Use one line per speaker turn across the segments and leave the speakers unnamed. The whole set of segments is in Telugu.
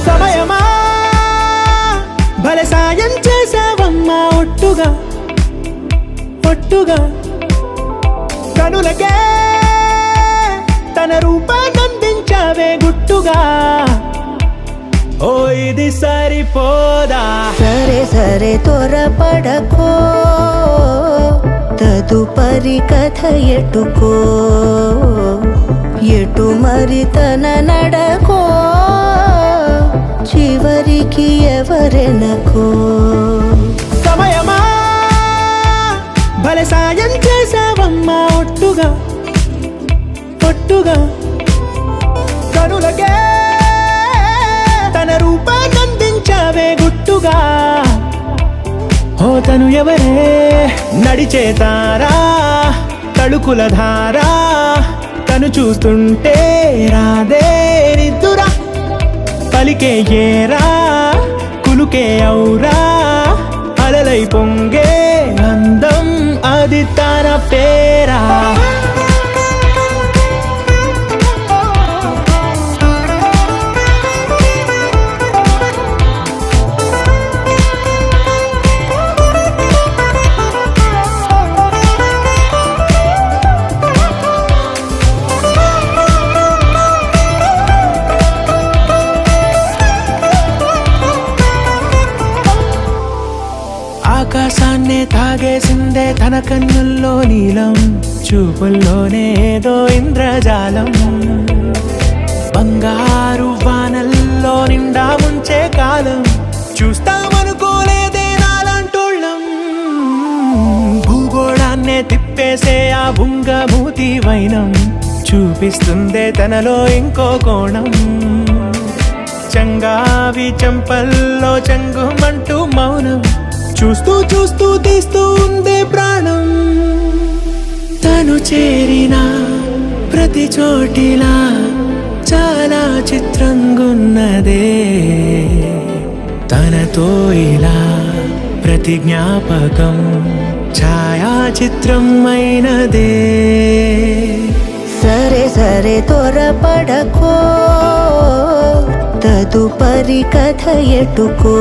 సమయమా భలే సాయం చేసావమ్మా ఒట్టుగా ఒట్టుగా కనులకే తన రూపాన్నందించావే గుట్టుగా ఓ ఇది సరిపోదా
సరే సరే త్వరపడకో తదుపరి కథ ఎటుకో ఎటు మరి తన నడకో చివరికి ఎవరెనకో
సమయమా భలే సాయం చేసావమ్మా ఒట్టుగా ఒట్టుగా కనులకే తన రూపాన్నందించావే గుట్టుగా ఓ తను ఎవరే నడిచే తారా తళుకుల ధారా తను చూస్తుంటే రాదే నిద్దురా పలికే ఏరా కులుకే ఔరా అలలై పొంగే అందం అది తన పేరా ఆకాశాన్నే తాగేసిందే తన కన్నుల్లో నీలం చూపుల్లోనే ఏదో ఇంద్రజాలం బంగారు వానల్లో నిండా ముంచే కాలం చూస్తామనుకోలేదే నాలాంటోళ్ళం భూగోళాన్నే తిప్పేసే ఆ బుంగమూతి వైనం చూపిస్తుందే తనలో ఇంకో కోణం చంగావి చంపల్లో చంగుమంటూ మౌనం చూస్తూ చూస్తూ తీస్తూ ఉందే ప్రాణం తను చేరిన ప్రతి చోటిలా చాలా చిత్రంగున్నదే తనతో ఇలా ప్రతి జ్ఞాపకం ఛాయాచిత్రం అయినదే
సరే సరే త్వరపడకో తదుపరి కథ ఎటుకో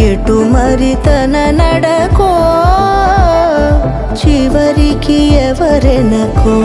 ఎటు మరి తన నడకో చివరికి ఎవరెనకో